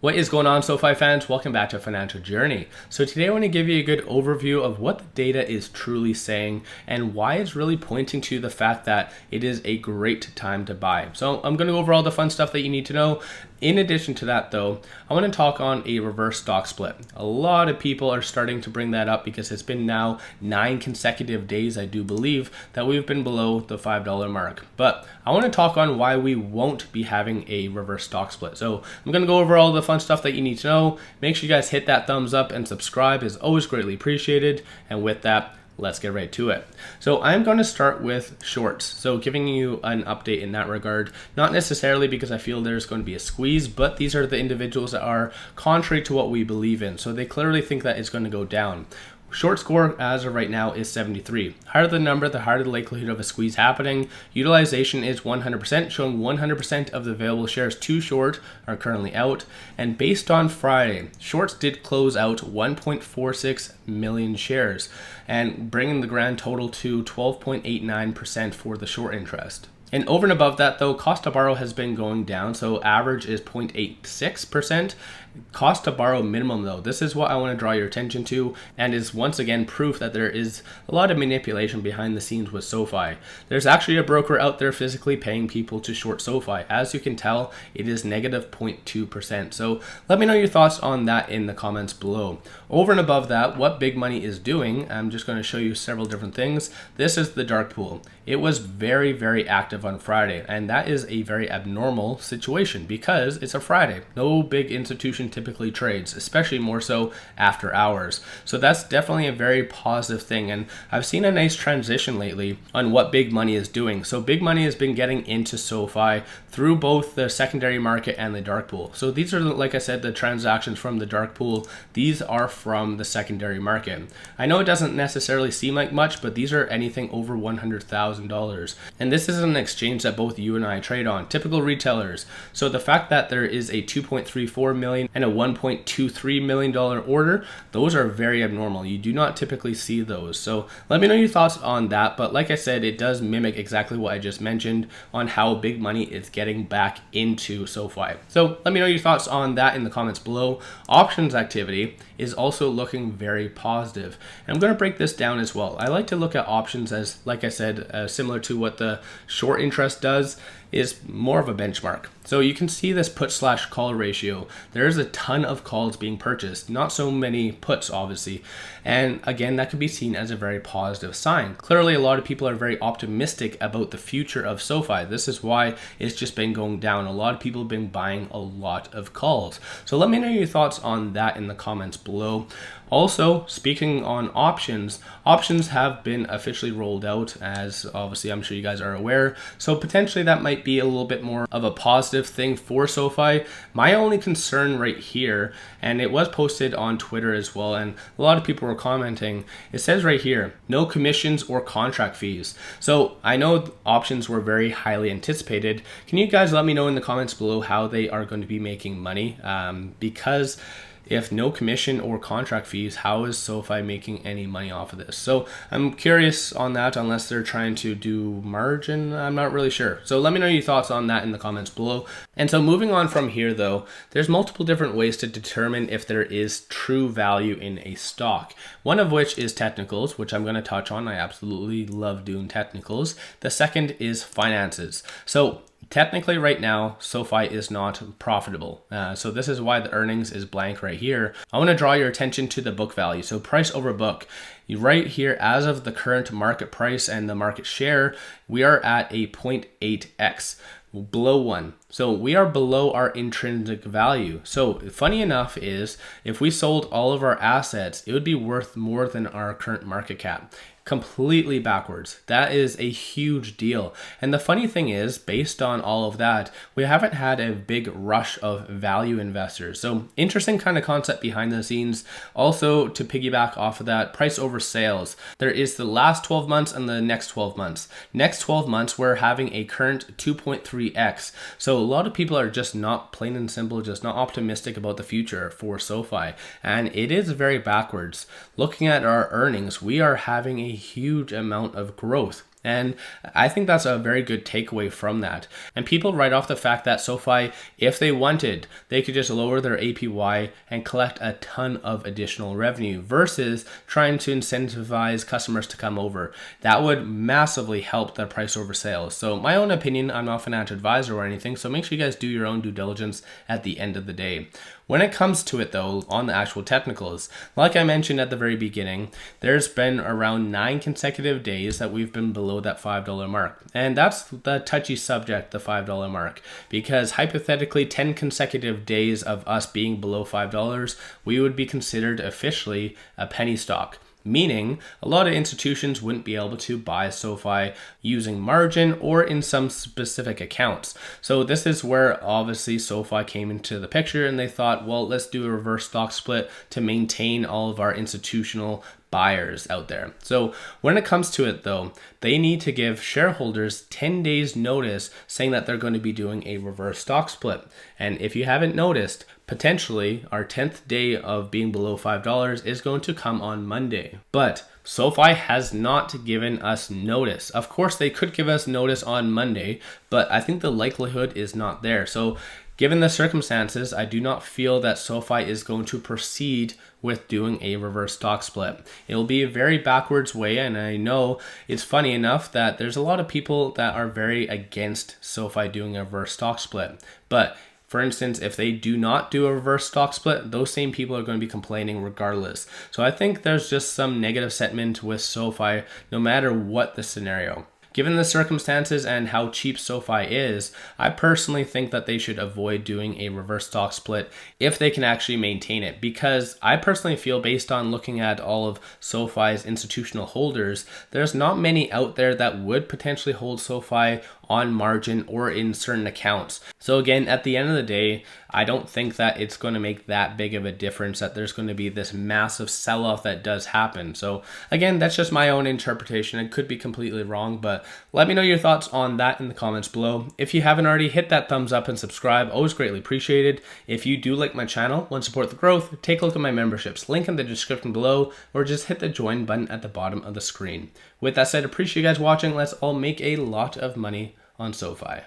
What is going on, SoFi fans? Welcome back to Financial Journey. So today I want to give you a good overview of what the data is truly saying and why it's really pointing to the fact that it is a great time to buy. So I'm going to go over all the fun stuff that you need to know. In addition to that though, I want to talk on a reverse stock split. A lot of people are starting to bring that up because it's been now 9 consecutive days, I do believe, that we've been below the $5 mark. But I want to talk on why we won't be having a reverse stock split. So I'm going to go over all the fun stuff that you need to know. Make sure you guys hit that thumbs up and subscribe is always greatly appreciated. And with that, let's get right to it. So I'm going to start with shorts. So giving you an update in that regard, not necessarily because I feel there's going to be a squeeze, but these are the individuals that are contrary to what we believe in. So they clearly think that it's going to go down. Short score as of right now is 73. Higher the number, the higher the likelihood of a squeeze happening. Utilization is 100%, showing 100% of the available shares to short are currently out. And based on Friday, shorts did close out 1.46 million shares and bringing the grand total to 12.89% for the short interest. And over and above that though, cost to borrow has been going down. So average is 0.86%. Cost to borrow minimum though, this is what I want to draw your attention to and is once again proof that there is a lot of manipulation behind the scenes with SoFi. There's actually a broker out there physically paying people to short SoFi. As you can tell, it is negative 0.2%. So let me know your thoughts on that in the comments below. Over and above that, what big money is doing, I'm just going to show you several different things. This is the dark pool. It was very, very active on Friday, and that is a very abnormal situation because it's a Friday. No big institution typically trades, especially more so after hours. So that's definitely a very positive thing, and I've seen a nice transition lately on what big money is doing. So big money has been getting into SoFi through both the secondary market and the dark pool. So these are, like I said, the transactions from the dark pool. These are from the secondary market. I know it doesn't necessarily seem like much, but these are anything over $100,000. And this is an exchange that both you and I trade on, typical retailers. So the fact that there is a 2.34 million and a $1.23 million order, those are very abnormal. You do not typically see those. So let me know your thoughts on that. But like I said, it does mimic exactly what I just mentioned on how big money is getting back into SoFi. So let me know your thoughts on that in the comments below. Options activity is also looking very positive. And I'm going to break this down as well. I like to look at options as, like I said, similar to what the short interest does, is more of a benchmark. So you can see this put/call ratio. There's a ton of calls being purchased, not so many puts obviously. And again, that could be seen as a very positive sign. Clearly a lot of people are very optimistic about the future of SoFi. This is why it's just been going down. A lot of people have been buying a lot of calls. So let me know your thoughts on that in the comments below. Also, speaking on options, options have been officially rolled out, as obviously I'm sure you guys are aware. So potentially that might be a little bit more of a positive thing for SoFi. My only concern right here, and it was posted on Twitter as well, and a lot of people were commenting, it says right here, no commissions or contract fees. So I know options were very highly anticipated. Can you guys let me know in the comments below how they are going to be making money? Because if no commission or contract fees, how is SoFi making any money off of this? So I'm curious on that, unless they're trying to do margin. I'm not really sure. So let me know your thoughts on that in the comments below. And so moving on from here though, there's multiple different ways to determine if there is true value in a stock. One of which is technicals, which I'm going to touch on. I absolutely love doing technicals. The second is finances. So technically right now, SoFi is not profitable. So this is why the earnings is blank right here. I want to draw your attention to the book value. So price over book. Right here, as of the current market price and the market share, we are at a 0.8x. Below 1. So we are below our intrinsic value. So funny enough is if we sold all of our assets, it would be worth more than our current market cap. Completely backwards. That is a huge deal. And the funny thing is, based on all of that, we haven't had a big rush of value investors. So interesting kind of concept behind the scenes. Also, to piggyback off of that, price over sales. There is the last 12 months and the next 12 months. Next 12 months, we're having a current 2.3x. So a lot of people are just not, plain and simple, just not optimistic about the future for SoFi. And it is very backwards. Looking at our earnings, we are having a huge amount of growth. And I think that's a very good takeaway from that. And people write off the fact that SoFi, if they wanted, they could just lower their APY and collect a ton of additional revenue versus trying to incentivize customers to come over. That would massively help the price over sales. So my own opinion, I'm not a financial advisor or anything, so make sure you guys do your own due diligence at the end of the day. When it comes to it though, on the actual technicals, like I mentioned at the very beginning, there's been around 9 consecutive days that we've been below that $5 mark. And that's the touchy subject, the $5 mark, because hypothetically 10 consecutive days of us being below $5, we would be considered officially a penny stock. Meaning a lot of institutions wouldn't be able to buy SoFi using margin or in some specific accounts. So this is where obviously SoFi came into the picture and they thought, well, let's do a reverse stock split to maintain all of our institutional buyers out there. So when it comes to it though, they need to give shareholders 10 days notice saying that they're going to be doing a reverse stock split. And if you haven't noticed, potentially our 10th day of being below $5 is going to come on Monday. But SoFi has not given us notice. Of course, they could give us notice on Monday, but I think the likelihood is not there. So given the circumstances, I do not feel that SoFi is going to proceed with doing a reverse stock split. It will be a very backwards way, and I know it's funny enough that there's a lot of people that are very against SoFi doing a reverse stock split. But for instance, if they do not do a reverse stock split, those same people are going to be complaining regardless. So I think there's just some negative sentiment with SoFi no matter what the scenario. Given the circumstances and how cheap SoFi is, I personally think that they should avoid doing a reverse stock split if they can actually maintain it, because I personally feel, based on looking at all of SoFi's institutional holders, there's not many out there that would potentially hold SoFi on margin or in certain accounts. So again, at the end of the day, I don't think that it's going to make that big of a difference, that there's going to be this massive sell-off that does happen. So again, that's just my own interpretation. It could be completely wrong, but let me know your thoughts on that in the comments below. If you haven't already, hit that thumbs up and subscribe. Always greatly appreciated. If you do like my channel, want to support the growth, take a look at my memberships. Link in the description below, or just hit the join button at the bottom of the screen. With that said, appreciate you guys watching. Let's all make a lot of money on SoFi.